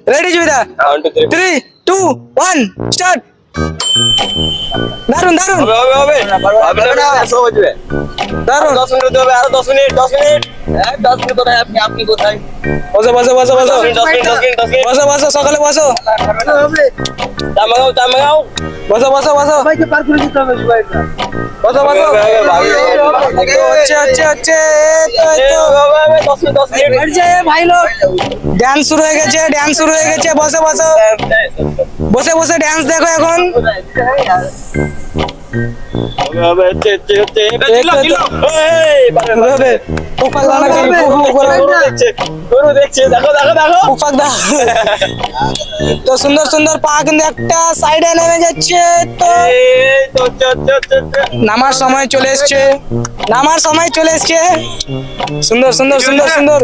Ready Zubaida 3 2 1 start দারুন দারুন হবে না সব হয়ে দারুন 10 মিনিট হবে আর 10 মিনিট 10 মিনিট 10 মিনিট ধরে আপনি কোথায় বসো বসো বসো বসো 10 মিনিট বসো বসো সকালে বসো তামাগাও বসো বসো বসো সবাইকে পার করে দিতে হবে সবাইকে। বসো বসো হচ্ছে হচ্ছে হচ্ছে এই তো 10 মিনিট এই যে ভাই লোক ডান্স শুরু হয়ে গেছে ডান্স শুরু হয়ে গেছে বসে বসে বসে বসে ডান্স দেখো এখন হবে হবে উপাক দাও নাকি গরু দেখছে দেখো উপাক দাও তো সুন্দর সুন্দর পা কিন্তু একটা সাইডে নেমে যাচ্ছে তো নামার সময় চলে এসছে নামার সময় চলে এসছে সুন্দর সুন্দর সুন্দর সুন্দর